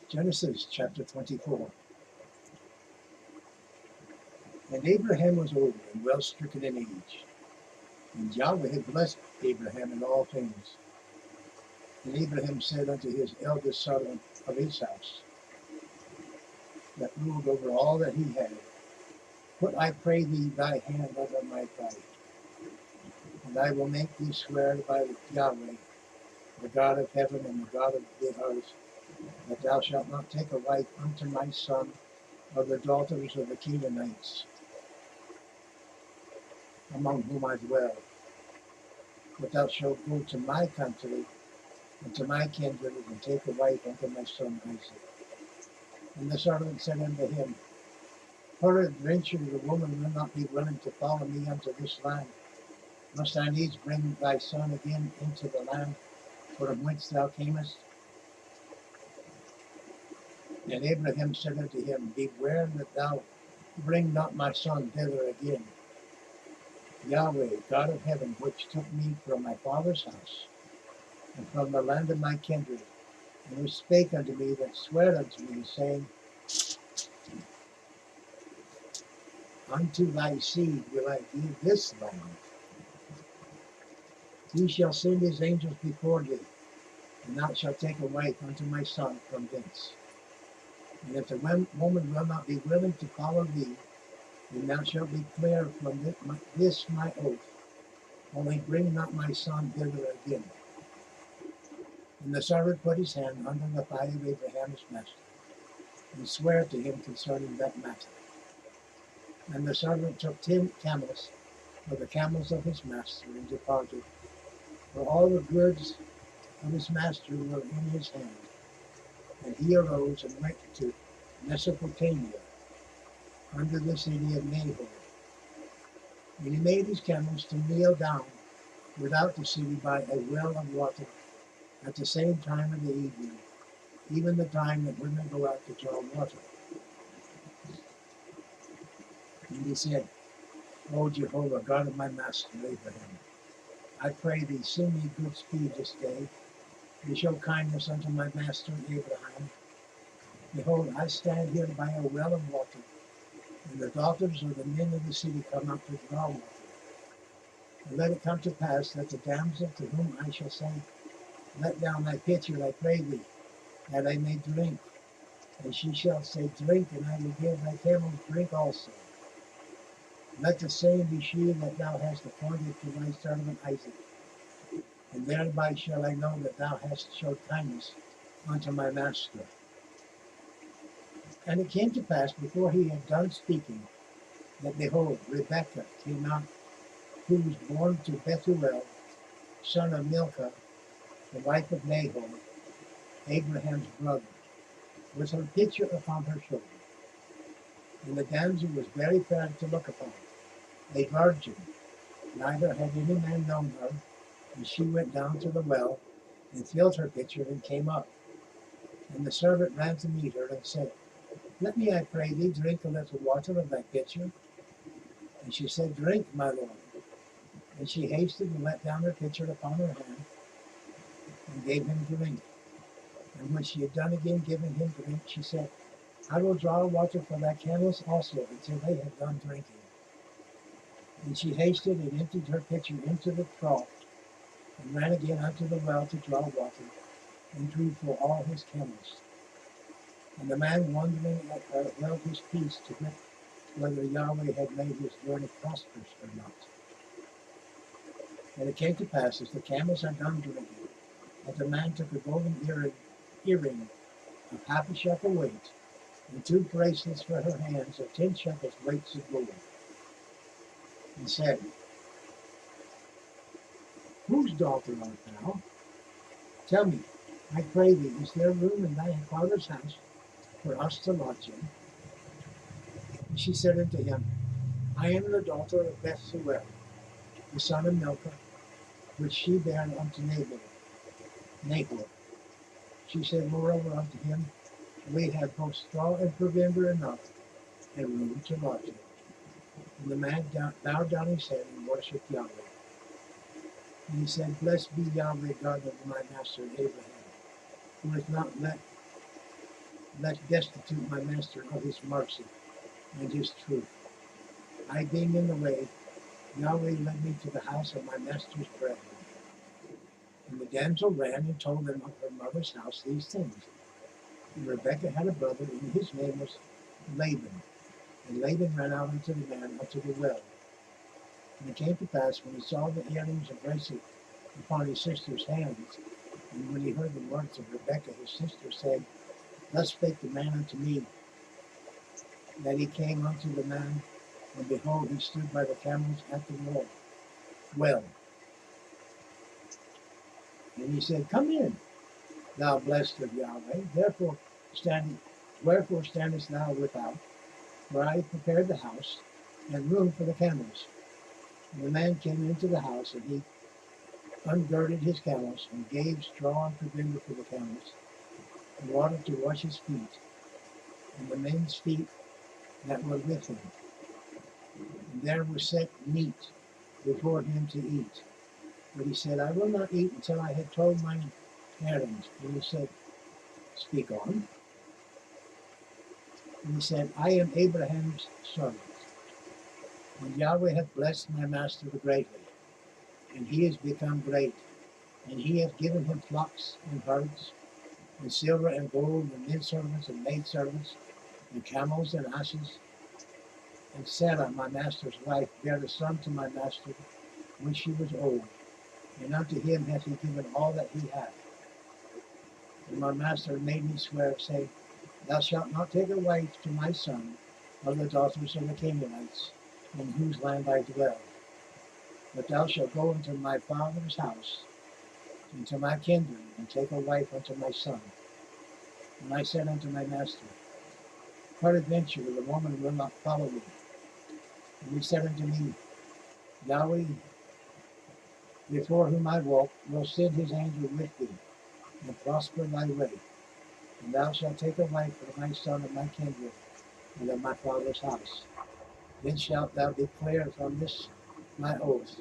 Genesis chapter 24. And Abraham was old and well stricken in age, and Yahweh had blessed Abraham in all things. And Abraham said unto his eldest son of his house, that ruled over all that he had, Put, I pray thee, thy hand under my thigh, and I will make thee swear by Yahweh, the God of heaven and the God of the earth, that thou shalt not take a wife unto my son of the daughters of the Canaanites, among whom I dwell, but thou shalt go to my country and to my kindred, and take a wife unto my son Isaac. And the servant said unto him, Peradventure the woman will not be willing to follow me unto this land. Must I needs bring thy son again into the land from whence thou camest? And Abraham said unto him, Beware that thou bring not my son thither again. Yahweh, God of heaven, which took me from my father's house, and from the land of my kindred, and who spake unto me, that sware unto me, saying, Unto thy seed will I give this land. He shall send his angels before thee, and thou shalt take a wife unto my son from thence. And if the woman will not be willing to follow thee, then thou shalt be clear from this my oath, only bring not my son thither again. And the servant put his hand under the thigh of Abraham his master, and sware to him concerning that matter. And the servant took 10 camels of the camels of his master, and departed, for all the goods of his master were in his hand. And he arose and went to Mesopotamia, under the city of Nahor. And he made his camels to kneel down without the city by a well of water at the same time of the evening, even the time that women go out to draw water. And he said, O Jehovah, God of my master Abraham, I pray thee, send me good speed this day, and show kindness unto my master Abraham. Behold, I stand here by a well of water, and the daughters of the men of the city come out to draw water. And let it come to pass that the damsel to whom I shall say, Let down thy pitcher, I pray thee, that I may drink. And she shall say, Drink, and I will give thy camels drink also. Let the same be she that thou hast appointed to thy servant Isaac. And thereby shall I know that thou hast showed kindness unto my master. And it came to pass, before he had done speaking, that behold, Rebekah came out, who was born to Bethuel, son of Milcah, the wife of Nahor, Abraham's brother, with her pitcher upon her shoulder. And the damsel was very fair to look upon, a virgin, neither had any man known her. And she went down to the well, and filled her pitcher, and came up. And the servant ran to meet her, and said, Let me, I pray thee, drink a little water of thy pitcher. And she said, Drink, my lord. And she hasted and let down her pitcher upon her hand, and gave him drink. And when she had done again giving him drink, she said, I will draw water for thy camels also, until they have done drinking. And she hasted and emptied her pitcher into the trough, and ran again unto the well to draw water, and drew for all his camels. And the man wondering at her held his peace to wit whether Yahweh had made his journey prosperous or not. And it came to pass, as the camels had done drinking, that the man took a golden earring of half a shekel weight, and 2 bracelets for her hands of 10 shekels weights of gold, and said, Whose daughter art thou? Tell me, I pray thee, is there room in thy father's house for us to lodge in? And she said unto him, I am the daughter of Bethuel, the son of Milcah, which she bare unto Nahor. She said moreover unto him, We have both straw and provender enough, and room to lodge in. And the man bowed down his head and worshipped Yahweh. And he said, Blessed be Yahweh, God of my master Abraham, who has not let left destitute my master of his mercy and his truth. I being in the way, Yahweh led me to the house of my master's brethren. And the damsel ran and told them of her mother's house these things. And Rebekah had a brother, and his name was Laban. And Laban ran out unto the man unto the well. And it came to pass, when he saw the earrings and bracelet upon his sister's hands, and when he heard the words of Rebekah his sister, saying, Thus spake the man unto me, that he came unto the man, and behold, he stood by the camels at the well. And he said, Come in, thou blessed of Yahweh. Wherefore standest thou without? For I have prepared the house and room for the camels. And the man came into the house, and he ungirded his camels, and gave straw and provender for the camels, and water to wash his feet, and the men's feet that were with him. And there was set meat before him to eat. But he said, I will not eat until I had told mine errands. And he said, Speak on. And he said, I am Abraham's servant, and Yahweh hath blessed my master greatly, and he is become great, and he hath given him flocks and herds, and silver and gold, and men servants and maid servants, and camels and asses. And Sarah, my master's wife, bare a son to my master when she was old, and unto him hath he given all that he had. And my master made me swear, saying, Thou shalt not take a wife to my son of the daughters of the Canaanites, in whose land I dwell. But thou shalt go into my father's house, into my kindred, and take a wife unto my son. And I said unto my master, Peradventure the woman will not follow me. And he said unto me, Yahweh, before whom I walk, will send his angel with thee, and prosper thy way. And thou shalt take a wife for my son of my kindred, and of my father's house. Then shalt thou declare from this my oath,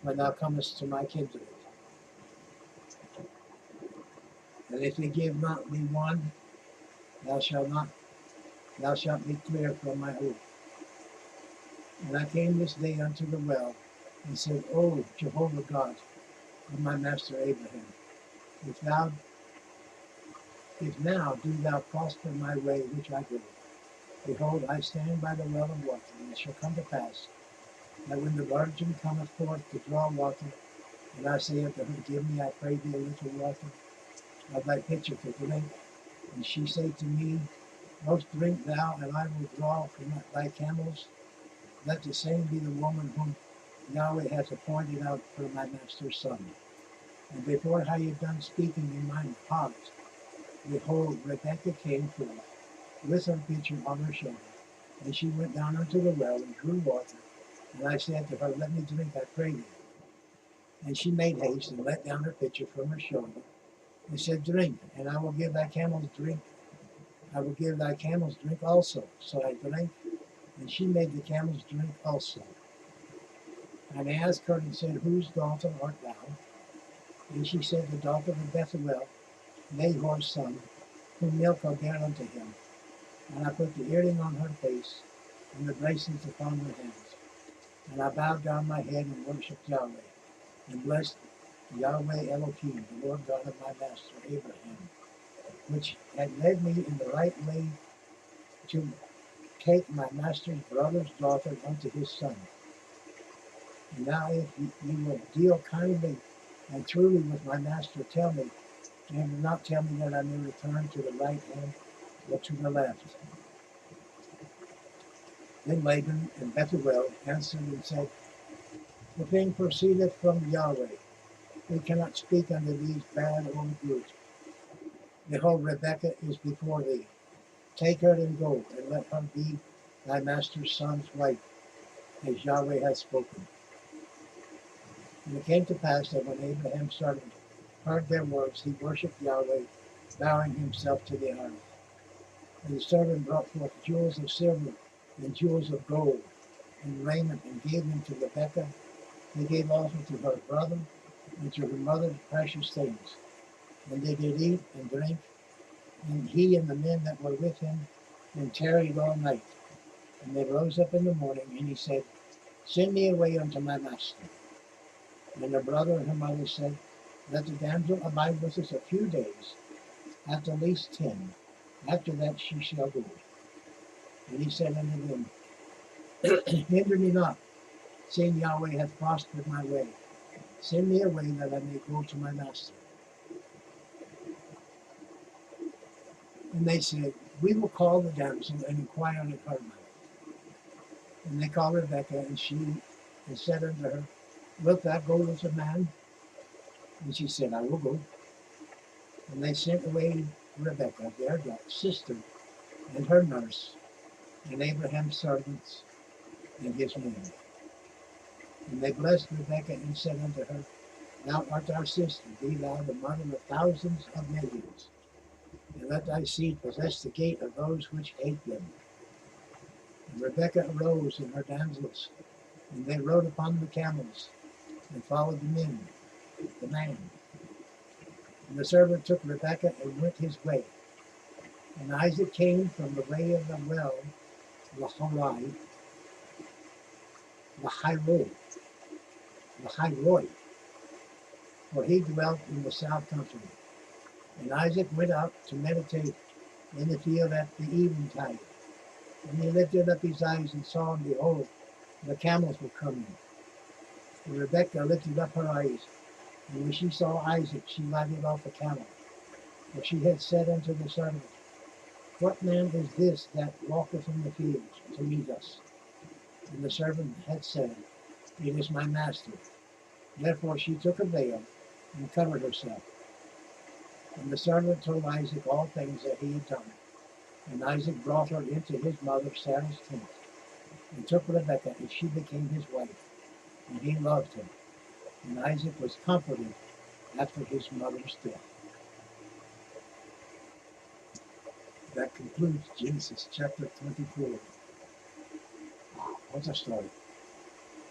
when thou comest to my kindred. And if he give not thee one, thou shalt declare from my oath. And I came this day unto the well, and said, O Jehovah God of my master Abraham, if now do thou prosper my way which I go. Behold, I stand by the well of water, and it shall come to pass, that when the virgin cometh forth to draw water, and I say unto her, Give me, I pray thee, a little water of thy pitcher to drink, and she say to me, Most drink thou, and I will draw from thy camels. Let the same be the woman whom Yahweh hath appointed out for my master's son. And before I had done speaking in mine heart, behold, Rebekah came forth with her pitcher on her shoulder. And she went down unto the well and drew water. And I said to her, Let me drink, I pray thee. And she made haste and let down her pitcher from her shoulder, and said, Drink, and I will give thy camels drink. I will give thy camels drink also. So I drank, and she made the camels drink also. And I asked her and said, Whose daughter art thou? And she said, The daughter of Bethuel, Nahor's son, whom Milcah bare unto him. And I put the earring on her face, and the bracelets upon her hands. And I bowed down my head and worshipped Yahweh, and blessed Yahweh Elohim, the Lord God of my master Abraham, which had led me in the right way to take my master's brother's daughter unto his son. And now if you will deal kindly and truly with my master, tell me, and do not tell me that I may return to the right hand or to the left. Then Laban and Bethuel answered and said, The thing proceedeth from Yahweh. We cannot speak unto these bad or good. Behold, Rebekah is before thee. Take her and go, and let her be thy master's son's wife, as Yahweh hath spoken. And it came to pass that when Abraham's servant heard their words, he worshipped Yahweh, bowing himself to the earth. And the servant brought forth jewels of silver and jewels of gold, and raiment, and gave them to Rebekah. They gave also to her brother and to her mother precious things. And they did eat and drink, And he and the men that were with him and tarried all night. And they rose up in the morning, and he said, Send me away unto my master. And her brother and her mother said, Let the damsel abide with us a few days, at the least 10. After that she shall go. And he said unto them, Hinder me not, seeing Yahweh hath prospered my way. Send me away that I may go to my master. And they said, We will call the damsel and inquire of her mother. And they called Rebekah, and she said unto her, Wilt thou go with a man? And she said, I will go. And they sent away Rebekah, their sister, and her nurse, and Abraham's servants, and his men. And they blessed Rebekah and said unto her, Thou art our sister, be thou the mother of thousands of millions, and let thy seed possess the gate of those which hate them. And Rebekah arose and her damsels, and they rode upon the camels, and followed the man. And the servant took Rebekah and went his way. And Isaac came from the way of the well, Lahairoi, for he dwelt in the south country. And Isaac went out to meditate in the field at the eventide. And he lifted up his eyes and saw, and behold, the camels were coming. And Rebekah lifted up her eyes, and when she saw Isaac, she lighted off the camel. For she had said unto the servant, What man is this that walketh in the fields to meet us? And the servant had said, It is my master. Therefore she took a veil and covered herself. And the servant told Isaac all things that he had done. And Isaac brought her into his mother Sarah's tent, and took Rebekah, and she became his wife. And he loved her. And Isaac was comforted after his mother's death. That concludes Genesis chapter 24. Wow, what a story.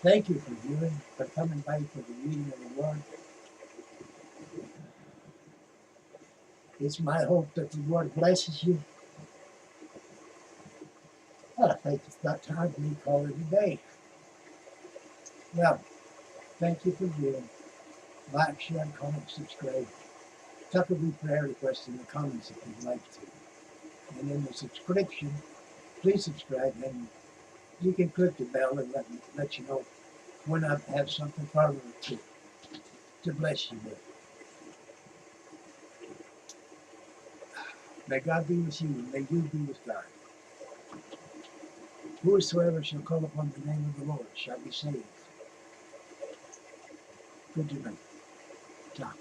Thank you for coming by for the reading of the Word. It's my hope that the Lord blesses you. Well, I think it's about time for me to call it a day. Well, thank you for viewing. Like, share, comment, subscribe. Tuck a prayer request in the comments if you'd like to. And in the subscription, please subscribe, and you can click the bell and let you know when I have something further to bless you with. May God be with you, and may you be with God. Whosoever shall call upon the name of the Lord shall be saved. Good to know. Ciao.